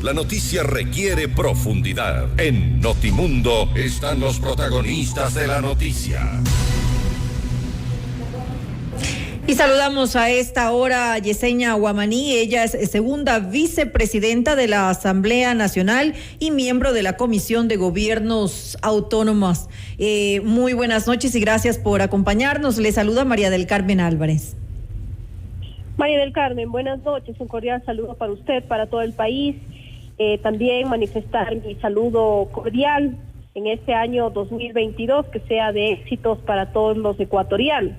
La noticia requiere profundidad. En Notimundo están los protagonistas de la noticia. Y saludamos a esta hora a Yesenia Guamaní. Ella es segunda vicepresidenta de la Asamblea Nacional y miembro de la Comisión de Gobiernos Autónomos. Muy buenas noches y gracias por acompañarnos. Le saluda María del Carmen Álvarez. María del Carmen, buenas noches. Un cordial saludo para usted, para todo el país. También manifestar mi saludo cordial en este año 2022, que sea de éxitos para todos los ecuatorianos.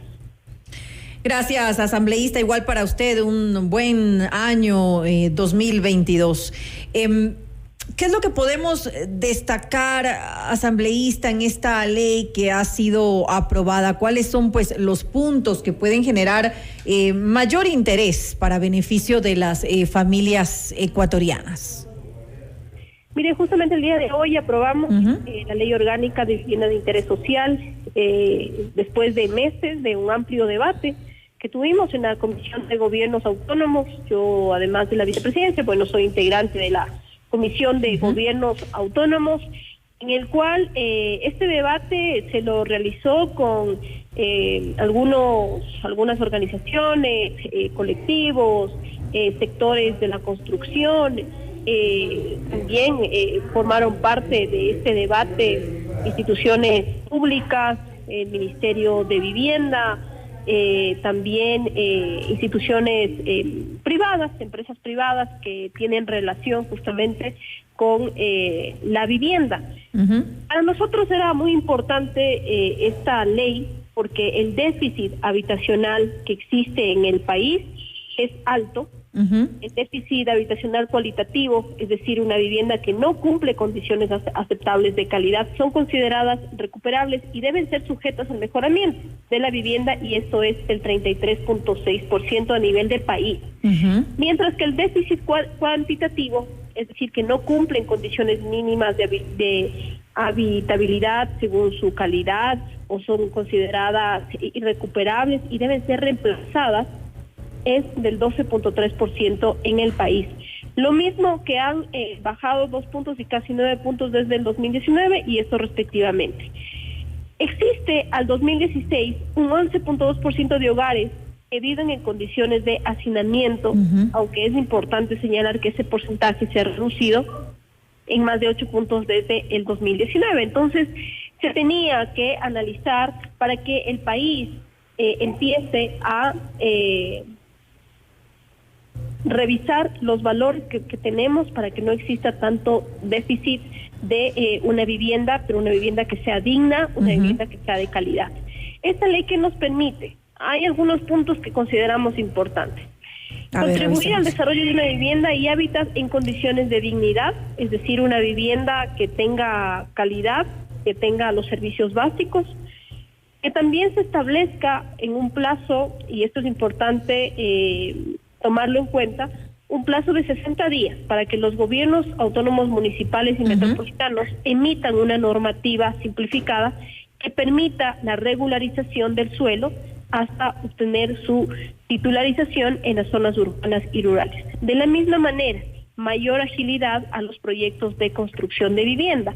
Gracias, asambleísta. Igual para usted, un buen año 2022. ¿Qué es lo que podemos destacar, asambleísta, en esta ley que ha sido aprobada? ¿Cuáles son, pues, los puntos que pueden generar mayor interés para beneficio de las familias ecuatorianas? Mire, justamente el día de hoy aprobamos la Ley Orgánica de Vivienda de Interés Social, después de meses de un amplio debate que tuvimos en la Comisión de Gobiernos Autónomos. Yo, además de la vicepresidencia, bueno, soy integrante de la Comisión de Gobiernos Autónomos, en el cual este debate se lo realizó con algunas organizaciones, colectivos, sectores de la construcción. También formaron parte de este debate instituciones públicas, el Ministerio de Vivienda, también instituciones privadas, empresas privadas que tienen relación justamente con la vivienda. Para nosotros era muy importante esta ley porque el déficit habitacional que existe en el país es alto. El déficit habitacional cualitativo, es decir, una vivienda que no cumple condiciones aceptables de calidad, son consideradas recuperables y deben ser sujetas al mejoramiento de la vivienda, y esto es el 33.6% a nivel de país. Mientras que el déficit cuantitativo, es decir, que no cumplen condiciones mínimas de habitabilidad según su calidad o son consideradas irrecuperables y deben ser reemplazadas, es del 12.3% en el país. Lo mismo que han bajado 2 puntos y casi 9 puntos desde el 2019 y esto respectivamente. Existe al 2016 un 11.2% de hogares que viven en condiciones de hacinamiento, aunque es importante señalar que ese porcentaje se ha reducido en más de 8 puntos desde el 2019. Entonces, se tenía que analizar para que el país empiece a revisar los valores que tenemos para que no exista tanto déficit de una vivienda, pero una vivienda que sea digna, una vivienda que sea de calidad. Esta ley que nos permite, hay algunos puntos que consideramos importantes. Contribuir al desarrollo de una vivienda y hábitat en condiciones de dignidad, es decir, una vivienda que tenga calidad, que tenga los servicios básicos, que también se establezca en un plazo, y esto es importante tomarlo en cuenta, un plazo de 60 días para que los gobiernos autónomos municipales y metropolitanos emitan una normativa simplificada que permita la regularización del suelo hasta obtener su titularización en las zonas urbanas y rurales. De la misma manera, mayor agilidad a los proyectos de construcción de vivienda.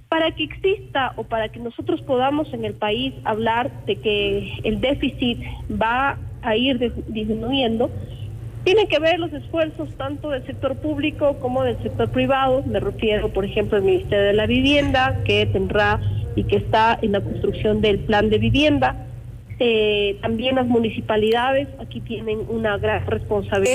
Para que exista o para que nosotros podamos en el país hablar de que el déficit va a ir disminuyendo, tiene que ver los esfuerzos tanto del sector público como del sector privado. Me refiero, por ejemplo, al Ministerio de la Vivienda, que tendrá y que está en la construcción del plan de vivienda. También las municipalidades aquí tienen una gran responsabilidad.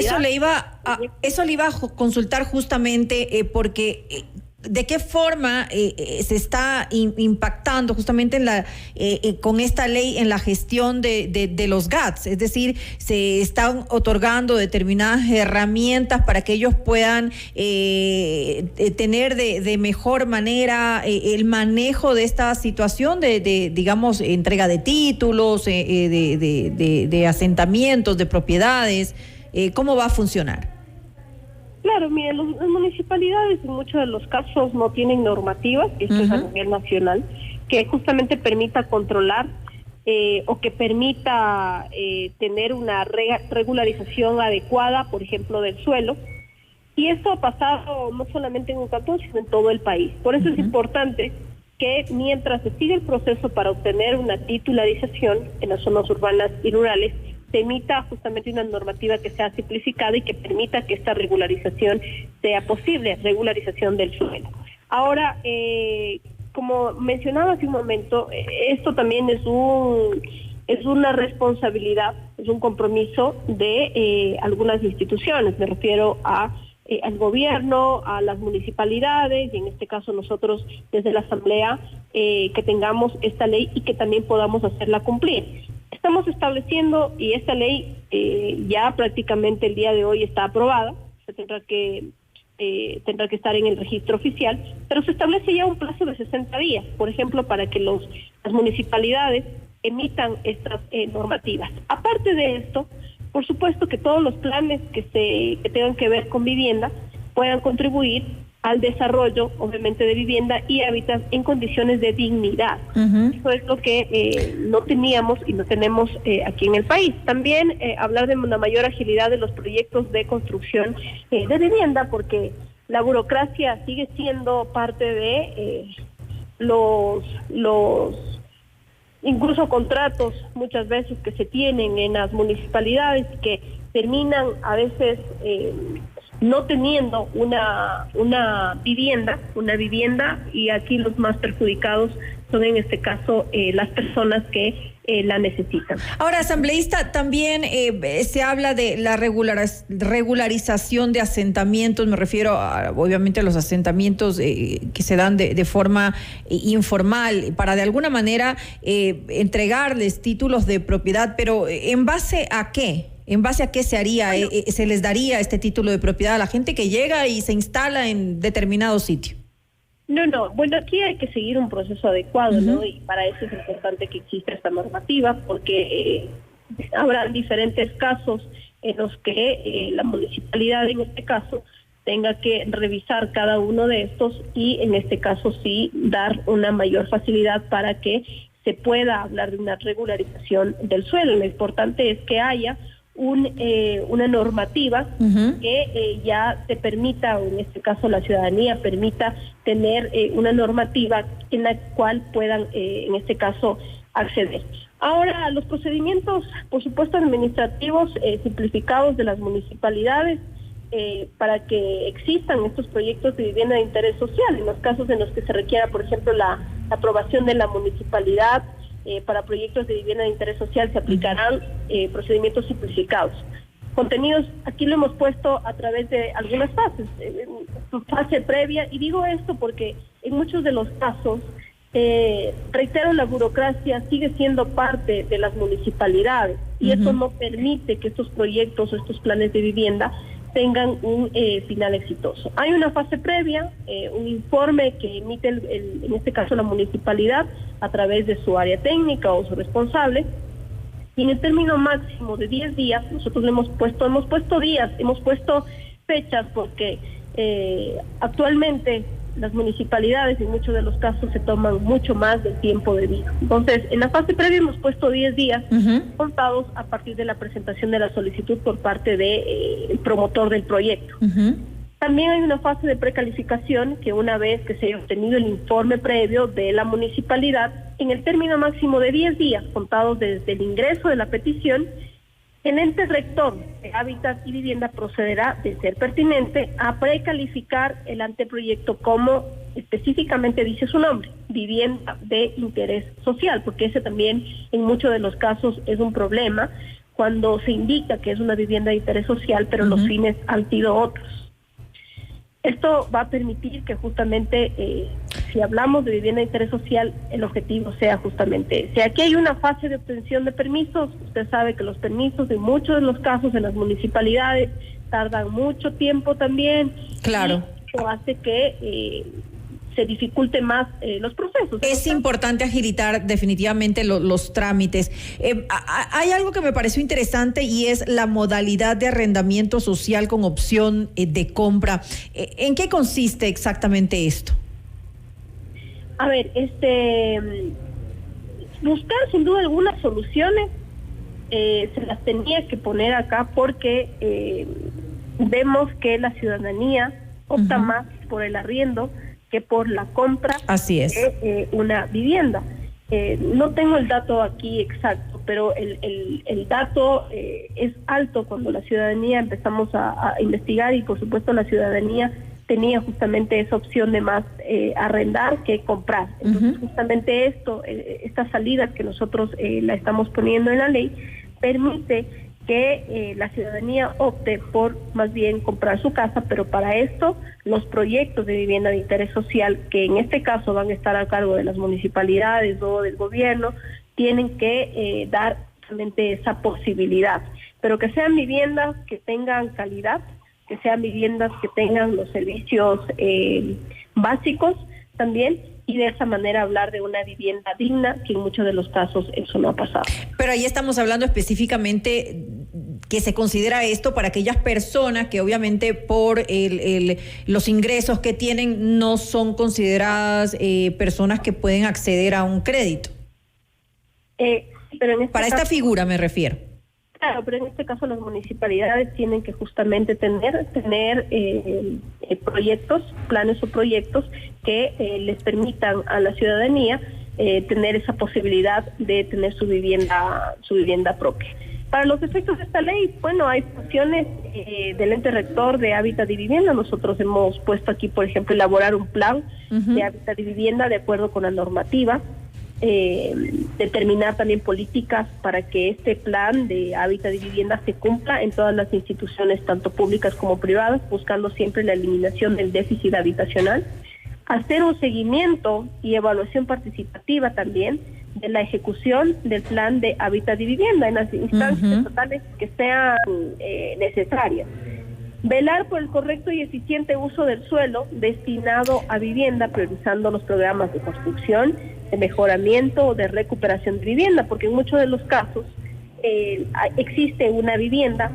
Eso le iba a consultar justamente porque ¿de qué forma se está impactando justamente en con esta ley en la gestión de los GATS? Es decir, se están otorgando determinadas herramientas para que ellos puedan tener de mejor manera el manejo de esta situación de digamos, entrega de títulos, de asentamientos, de propiedades. ¿Cómo va a funcionar? Claro, miren, las municipalidades en muchos de los casos no tienen normativas, esto es a nivel nacional, que justamente permita controlar o que permita tener una regularización adecuada, por ejemplo, del suelo. Y esto ha pasado no solamente en un cantón, sino en todo el país. Por eso es importante que mientras se sigue el proceso para obtener una titularización en las zonas urbanas y rurales, se emita justamente una normativa que sea simplificada y que permita que esta regularización sea posible, regularización del suelo. Ahora, como mencionaba hace un momento, esto también es una responsabilidad, es un compromiso de algunas instituciones. Me refiero al gobierno, a las municipalidades, y en este caso nosotros desde la Asamblea, que tengamos esta ley y que también podamos hacerla cumplir. Estamos estableciendo, y esta ley ya prácticamente el día de hoy está aprobada, se tendrá que estar en el registro oficial, pero se establece ya un plazo de 60 días, por ejemplo, para que las municipalidades emitan estas normativas. Aparte de esto, por supuesto que todos los planes que tengan que ver con vivienda puedan contribuir al desarrollo, obviamente, de vivienda y hábitat en condiciones de dignidad. Eso es lo que no teníamos y no tenemos aquí en el país. También hablar de una mayor agilidad de los proyectos de construcción de vivienda, porque la burocracia sigue siendo parte de los incluso contratos muchas veces que se tienen en las municipalidades, que terminan a veces no teniendo una vivienda, y aquí los más perjudicados son en este caso las personas que la necesitan. Ahora, asambleísta, también se habla de la regularización de asentamientos. Me refiero obviamente a los asentamientos que se dan de forma informal, para de alguna manera entregarles títulos de propiedad, pero ¿en base a qué? ¿En base a qué se haría? Bueno, ¿se les daría este título de propiedad a la gente que llega y se instala en determinado sitio? No. Bueno, aquí hay que seguir un proceso adecuado, ¿no? Y para eso es importante que exista esta normativa, porque habrá diferentes casos en los que la municipalidad, en este caso, tenga que revisar cada uno de estos y, en este caso, sí dar una mayor facilidad para que se pueda hablar de una regularización del suelo. Lo importante es que haya una normativa que ya te permita, o en este caso la ciudadanía permita tener una normativa en la cual puedan, en este caso, acceder. Ahora, los procedimientos, por supuesto, administrativos simplificados de las municipalidades para que existan estos proyectos de vivienda de interés social, en los casos en los que se requiera, por ejemplo, la aprobación de la municipalidad. Para proyectos de vivienda de interés social se aplicarán procedimientos simplificados. Contenidos, aquí lo hemos puesto a través de algunas fases, fase previa, y digo esto porque en muchos de los casos, reitero, la burocracia sigue siendo parte de las municipalidades, y eso no permite que estos proyectos o estos planes de vivienda tengan un final exitoso. Hay una fase previa, un informe que emite en este caso la municipalidad a través de su área técnica o su responsable, y en el término máximo de 10 días, nosotros hemos puesto fechas, porque actualmente las municipalidades en muchos de los casos se toman mucho más del tiempo debido. Entonces, en la fase previa hemos puesto 10 días contados a partir de la presentación de la solicitud por parte del promotor del proyecto. También hay una fase de precalificación que, una vez que se haya obtenido el informe previo de la municipalidad, en el término máximo de 10 días contados desde el ingreso de la petición, el ente rector de Hábitat y Vivienda procederá, de ser pertinente, a precalificar el anteproyecto como específicamente dice su nombre, vivienda de interés social, porque ese también en muchos de los casos es un problema cuando se indica que es una vivienda de interés social, pero los fines han sido otros. Esto va a permitir que justamente, si hablamos de vivienda de interés social, el objetivo sea justamente ese. Aquí hay una fase de obtención de permisos. Usted sabe que los permisos, en muchos de los casos en las municipalidades, tardan mucho tiempo también. Claro. Y eso hace que se dificulte más los procesos. Es importante agilitar definitivamente los trámites. Hay algo que me pareció interesante, y es la modalidad de arrendamiento social con opción de compra. ¿En qué consiste exactamente esto? A ver, buscar sin duda algunas soluciones, se las tenía que poner acá porque vemos que la ciudadanía opta más por el arriendo que por la compra Así es. de una vivienda. No tengo el dato aquí exacto, pero el dato es alto cuando la ciudadanía empezamos a investigar, y por supuesto la ciudadanía tenía justamente esa opción de más arrendar que comprar. Entonces justamente estas salidas que nosotros la estamos poniendo en la ley permite que la ciudadanía opte por más bien comprar su casa, pero para esto los proyectos de vivienda de interés social, que en este caso van a estar a cargo de las municipalidades o del gobierno, tienen que dar realmente esa posibilidad, pero que sean viviendas que tengan calidad, que sean viviendas que tengan los servicios básicos también, y de esa manera hablar de una vivienda digna, que en muchos de los casos eso no ha pasado. Pero ahí estamos hablando específicamente que se considera esto para aquellas personas que obviamente por los ingresos que tienen no son consideradas personas que pueden acceder a un crédito. Pero en para esta figura me refiero. Claro, pero en este caso las municipalidades tienen que justamente tener proyectos, planes o proyectos que les permitan a la ciudadanía tener esa posibilidad de tener su vivienda propia. Para los efectos de esta ley, bueno, hay funciones del ente rector de hábitat y vivienda. Nosotros hemos puesto aquí, por ejemplo, elaborar un plan de hábitat y vivienda de acuerdo con la normativa. Determinar también políticas para que este plan de hábitat y vivienda se cumpla en todas las instituciones, tanto públicas como privadas, buscando siempre la eliminación del déficit habitacional. Hacer un seguimiento y evaluación participativa también de la ejecución del plan de hábitat y vivienda en las instancias estatales que sean necesarias. Velar por el correcto y eficiente uso del suelo destinado a vivienda, priorizando los programas de construcción, de mejoramiento o de recuperación de vivienda, porque en muchos de los casos existe una vivienda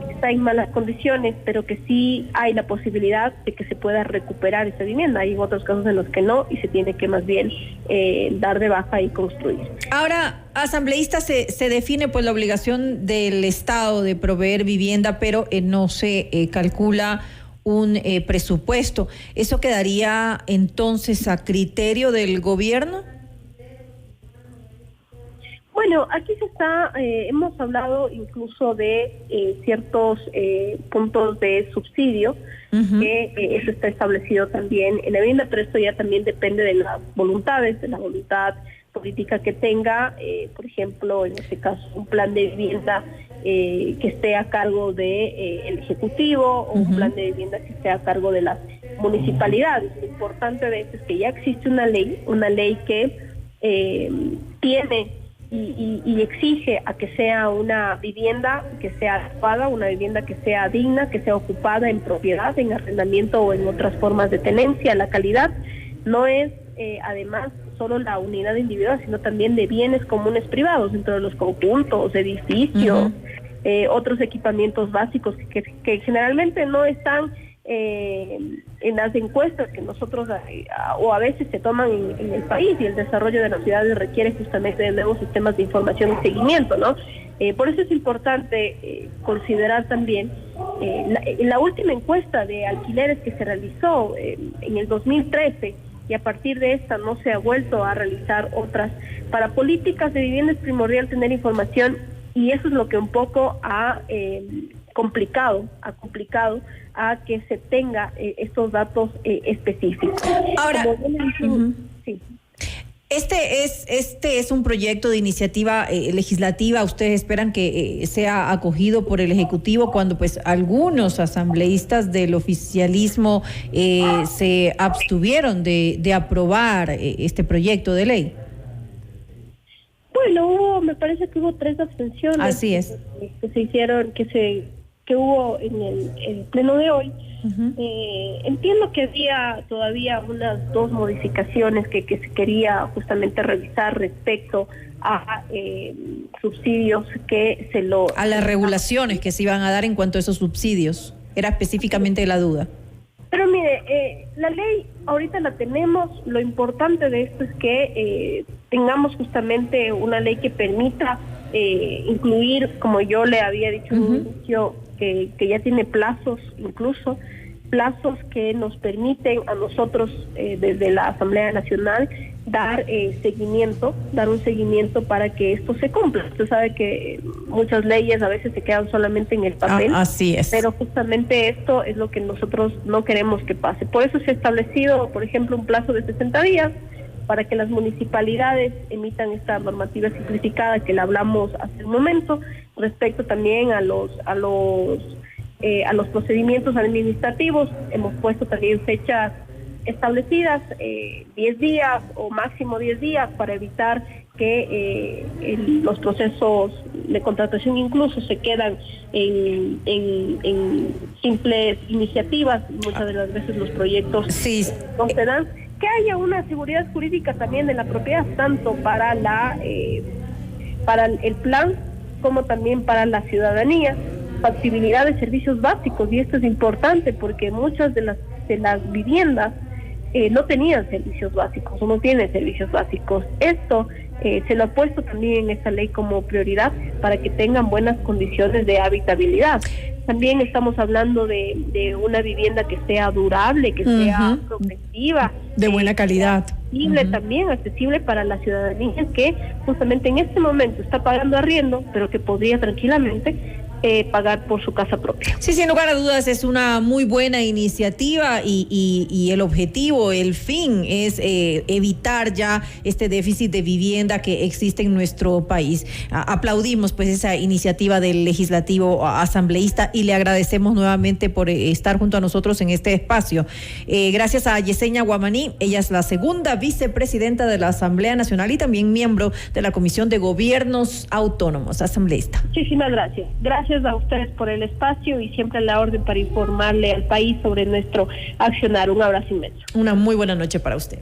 que está en malas condiciones, pero que sí hay la posibilidad de que se pueda recuperar esa vivienda. Hay otros casos en los que no, y se tiene que más bien dar de baja y construir. Ahora, asambleísta, se define pues la obligación del Estado de proveer vivienda, pero no se calcula un presupuesto. ¿Eso quedaría entonces a criterio del gobierno? Bueno, aquí hemos hablado incluso de ciertos puntos de subsidio, que eso está establecido también en la vivienda, pero esto ya también depende de las voluntades, de la voluntad política que tenga, por ejemplo, en este caso, un plan de vivienda que esté a cargo de el Ejecutivo, o un plan de vivienda que esté a cargo de las municipalidades. Lo importante de esto es que ya existe una ley que tiene y exige a que sea una vivienda que sea adecuada, una vivienda que sea digna, que sea ocupada en propiedad, en arrendamiento o en otras formas de tenencia. La calidad no es además solo la unidad individual, sino también de bienes comunes privados, dentro de los conjuntos, edificios, otros equipamientos básicos que generalmente no están en las encuestas que nosotros o a veces se toman en el país, y el desarrollo de las ciudades requiere justamente de nuevos sistemas de información y seguimiento, ¿no? Por eso es importante considerar también la última encuesta de alquileres que se realizó en el 2013, y a partir de esta no se ha vuelto a realizar otras. Para políticas de vivienda es primordial tener información, y eso es lo que un poco ha complicado a que se tenga estos datos específicos. Ahora, sí. Este es un proyecto de iniciativa legislativa. ¿Ustedes esperan que sea acogido por el Ejecutivo cuando pues algunos asambleístas del oficialismo se abstuvieron de aprobar este proyecto de ley? Bueno, me parece que hubo 3 abstenciones. Así es. Que se hicieron, que hubo en el pleno de hoy. Entiendo que había todavía unas 2 modificaciones que se quería justamente revisar respecto a subsidios a las regulaciones que se iban a dar en cuanto a esos subsidios. Era específicamente la duda. Pero mire, la ley ahorita la tenemos. Lo importante de esto es que tengamos justamente una ley que permita incluir, como yo le había dicho en un inicio, que ya tiene plazos, incluso plazos que nos permiten a nosotros desde la Asamblea Nacional dar un seguimiento para que esto se cumpla. Usted sabe que muchas leyes a veces se quedan solamente en el papel, así es. Pero justamente esto es lo que nosotros no queremos que pase. Por eso se ha establecido, por ejemplo, un plazo de 60 días para que las municipalidades emitan esta normativa simplificada que la hablamos hace un momento, respecto también a los procedimientos administrativos. Hemos puesto también fechas establecidas, 10 días o máximo 10 días, para evitar que los procesos de contratación incluso se quedan en simples iniciativas. Muchas de las veces los proyectos no se dan. Que haya una seguridad jurídica también de la propiedad, tanto para para el plan como también para la ciudadanía. Factibilidad de servicios básicos, y esto es importante porque muchas de las viviendas no tenían servicios básicos o no tienen servicios básicos. Esto se lo ha puesto también en esta ley como prioridad para que tengan buenas condiciones de habitabilidad. También estamos hablando de una vivienda que sea durable, que sea progresiva, de buena calidad, accesible, también accesible para la ciudadanía que justamente en este momento está pagando arriendo, pero que podría tranquilamente pagar por su casa propia. Sí, sin lugar a dudas es una muy buena iniciativa y el objetivo, el fin es evitar ya este déficit de vivienda que existe en nuestro país. Aplaudimos pues esa iniciativa del legislativo asambleísta y le agradecemos nuevamente por estar junto a nosotros en este espacio. Gracias a Yesenia Guamaní, ella es la segunda vicepresidenta de la Asamblea Nacional y también miembro de la Comisión de Gobiernos Autónomos, asambleísta. Muchísimas gracias. Gracias a ustedes por el espacio y siempre a la orden para informarle al país sobre nuestro accionar. Un abrazo inmenso. Una muy buena noche para usted.